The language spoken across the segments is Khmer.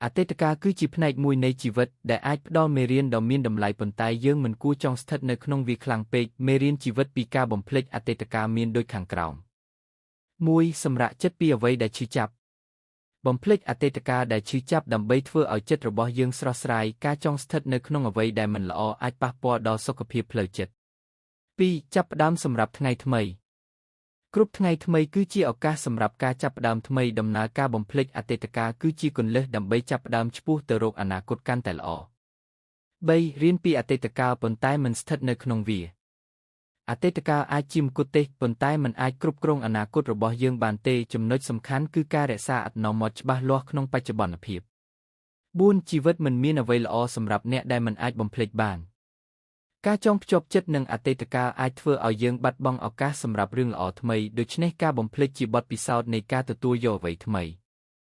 អតីតកាលគឺជាផ្នែកមួយនៃជីវិតដែលអាចផ្ដល់មេរៀនដ៏មានតម្លៃប៉ុន្តែយើងមិនគួរចង់ស្ថិតនៅក្នុងវាខ្លាំងពេកមេរៀនជីវិតពីការបំភ្លេចអតីតកាលមានដូចខាងក្រោម 1. សម្រាកចិត្តពីអ្វីដែលឈឺចាប់បំភ្លេចអតីតកាលដែលឈឺចាប់ដើម្បីធ្វើឲ្យចិត្តរបស់យើងស្រស់ស្រាយការចង់ស្ថិតនៅក្នុងអ្វីដែលមិនល្អអាចប៉ះពាល់ដល់សុខភាពផ្លូវចិត្ត 2. ចាប់ផ្ដើមសម្រាប់ថ្ងៃថ្មីគ្រប់ថ្ងៃថ្មីគឺជាឱកាសសម្រាប់ការចាប់ផ្ដើមថ្មីដំណើរការបំភ្លេចអតីតកាលគឺជាគន្លឹះដើម្បីចាប់ផ្ដើមឆ្ពោះទៅរកអនាគតកាន់តែល្អ 3. រៀនពីអតីតកាលប៉ុន្តែមិនស្ថិតនៅក្នុងវាអតីតកាលអាចជាមគ្គុទ្ទេសក៍ប៉ុន្តែមិនអាចគ្រប់គ្រងអនាគតរបស់យើងបានទេចំណុចសំខាន់គឺការរក្សាអត្តនោម័តច្បាស់លាស់ក្នុងបច្ចុប្បន្នភាព 4. ជីវិតមិនមានអ្វីល្អសម្រាប់អ្នកដែលមិនអាចបំភ្លេចបានការចងភ្ជាប់ចិត្តនឹងអតីតកាលអាចធ្វើឲ្យយើងបាត់បង់ឱកាសសម្រាប់រឿងល្អថ្មីដូច្នេះការបំភ្លេចជាបទពិសោធន៍នៃការទទួលយកអ្វីថ្មី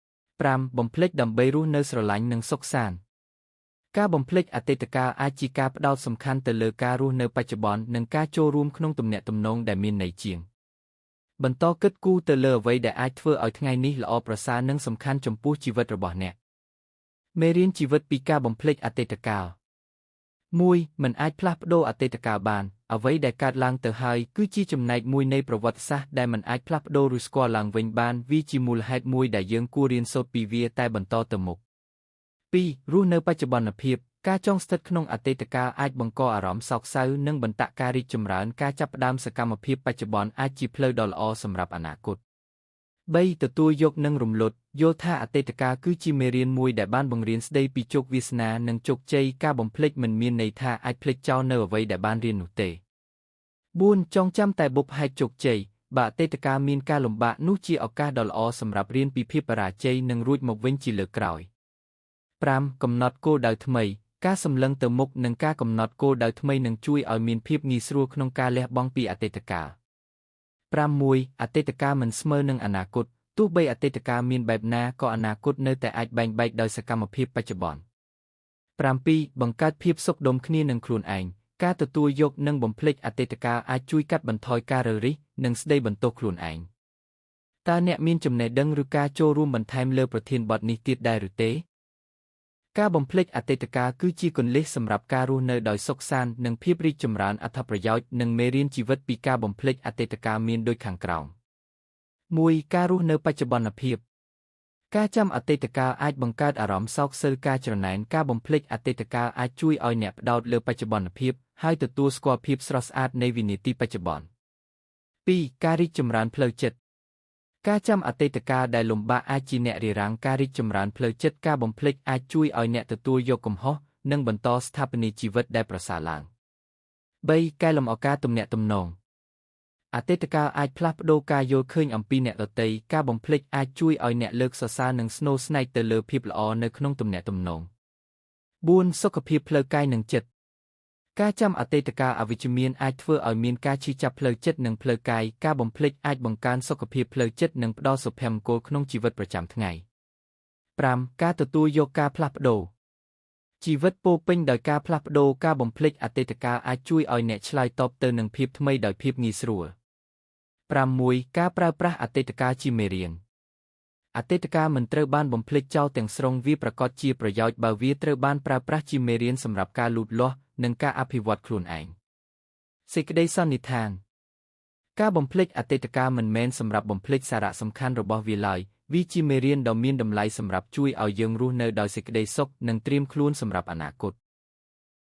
5. បំភ្លេចដើម្បីរស់នៅស្រឡាញ់និងសុខសាន្តការបំភ្លេចអតីតកាលអាចជាការផ្ដោតសំខាន់ទៅលើការរស់នៅបច្ចុប្បន្ននិងការចូលរួមក្នុងទំនាក់ទំនងដែលមានន័យជាងបន្តគិតគូរទៅលើអ្វីដែលអាចធ្វើឲ្យថ្ងៃនេះល្អប្រសើរនិងសំខាន់ចំពោះជីវិតរបស់អ្នកមេរៀនជីវិតពីការបំភ្លេចអតីតកាល 1. មិនអាចផ្លាស់ប្ដូរអតីតកាលបានអ្វីដែលកើតឡើងទៅហើយគឺជាចំណែកមួយនៃប្រវត្តិសាស្ត្រដែលមិនអាចផ្លាស់ប្ដូរឬស្គាល់ឡើងវិញបានវាជាមូលហេតុមួយដែលយើងគួររៀនសូត្រពីវាតែបន្តទៅមុខ 2. រស់នៅបច្ចុប្បន្នភាពការចង់ស្ថិតក្នុងអតីតកាលអាចបង្កអារម្មណ៍សោកសៅនិងបន្តការរីកចម្រើនការចាប់ផ្ដើមសកម្មភាពបច្ចុប្បន្នអាចជាផ្លូវដ៏ល្អសម្រាប់អនាគត 3. ទទួលយកនិងរំលត់យល់ថាអតីតកាលគឺជាមេរៀនមួយដែលបានបង្រៀនស្ដីពីជោគវាសនានិងជោគជ័យការបំភ្លេចមិនមានន័យថាអាចភ្លេចចោលនៅអ្វីដែលបានរៀននោះទេ 4. ចងចាំតែបុព្វហេតុជោគជ័យបើអតីតកាលមានការលំបាកនោះជាឱកាសដ៏ល្អសម្រាប់រៀនពីភាពបរាជ័យនិងរួចមកវិញជាលើកក្រោយ 5. កំណត់គោលដៅថ្មីការសម្លឹងទៅមុខនិងការកំណត់គោលដៅថ្មីនឹងជួយឲ្យមានភាពងាយស្រួលក្នុងការលះបង់ពីអតីតកាល 5. អតីតកាលមិនស្មើនឹងអនាគតទោះបីអតីតកាលមានបែបណាក៏អនាគតនៅតែអាចបែងបែកដោយសកម្មភាពបច្ចុប្បន្ន 7. បង្កើតភាពសុខដុមគ្នានឹងខ្លួនឯងការទទួលយកនិងបំភ្លេចអតីតកាលអាចជួយកាត់បន្ថយការរើរិះនិងស្ដីបន្ទោសខ្លួនឯងតើអ្នកមានចំណេះដឹងឬការចូលរួមបន្ថែមលើប្រធានបទនេះទៀតដែរឬទេការបំភ្លេចអតីតកាលគឺជាគន្លឹះសម្រាប់ការរស់នៅដោយសុខសាន្តនិងភាពរីកចម្រើនអត្ថប្រយោជន៍និងមេរៀនជីវិតពីការបំភ្លេចអតីតកាលមានដូចខាងក្រោម 1. ការរស់នៅបច្ចុប្បន្នភាពការចាំអតីតកាលអាចបង្កើតអារម្មណ៍សោកសៅការច្រណែនការបំភ្លេចអតីតកាលអាចជួយឲ្យអ្នកផ្ដោតលើបច្ចុប្បន្នភាពហើយទទួលស្គាល់ភាពស្រស់ស្អាតនៃវិនាទីបច្ចុប្បន្ន 2. ការរីកចម្រើនផ្លូវចិត្តការចាំអតីតកាលដែលលំបាកអាចជាអ្នករារាំងការរីកចម្រើនផ្លូវចិត្តការបំភ្លេចអាចជួយឲ្យអ្នកទទួលយកកំហុសនិងបន្តស្ថាបនាជីវិតដែលប្រសើរឡើង 3. កែលម្អការទំនាក់ទំនងអតីតកាលអាចផ្លាស់ប្ដូរការយល់ឃើញអំពីអ្នកដទៃការបំភ្លេចអាចជួយឲ្យអ្នកលើកសរសើរនិងស្នូលស្នេហ៍ទៅលើភាពល្អនៅក្នុងទំនាក់ទំនង 4. សុខភាពផ្លូវកាយនិងចិត្តការចាំអតីតកាលអវិជ្ជមានអាចធ្វើឲ្យមានការឈឺចាប់ផ្លូវចិត្តនិងផ្លូវកាយការបំភ្លេចអាចបង្កើនសុខភាពផ្លូវចិត្តនិងផ្ដល់សុភមង្គលក្នុងជីវិតប្រចាំថ្ងៃ 5. ការទទួលយកការផ្លាស់ប្ដូរជីវិតពោរពេញដោយការផ្លាស់ប្ដូរការបំភ្លេចអតីតកាលអាចជួយឲ្យអ្នកឆ្លើយតបទៅនឹងភាពថ្មីដោយភាពងាយស្រួល 6. ការប្រើប្រាស់អតីតកាលជាមេរៀនអតីតកាលមិនត្រូវបានបំភ្លេចចោលទាំងស្រុងវាប្រាកដជាប្រយោជន៍បើវាត្រូវបានប្រើប្រាស់ជាមេរៀនសម្រាប់ការលូតលាស់និងការអភិវឌ្ឍខ្លួនឯងសេចក្តីសន្និដ្ឋានការបំភ្លេចអតីតកាលមិនមែនសម្រាប់បំភ្លេចសារៈសំខាន់របស់វាឡើយវាជាមេរៀនដ៏មានតម្លៃសម្រាប់ជួយឲ្យយើងរស់នៅដោយសេចក្តីសុខនិងត្រៀមខ្លួនសម្រាប់អនាគត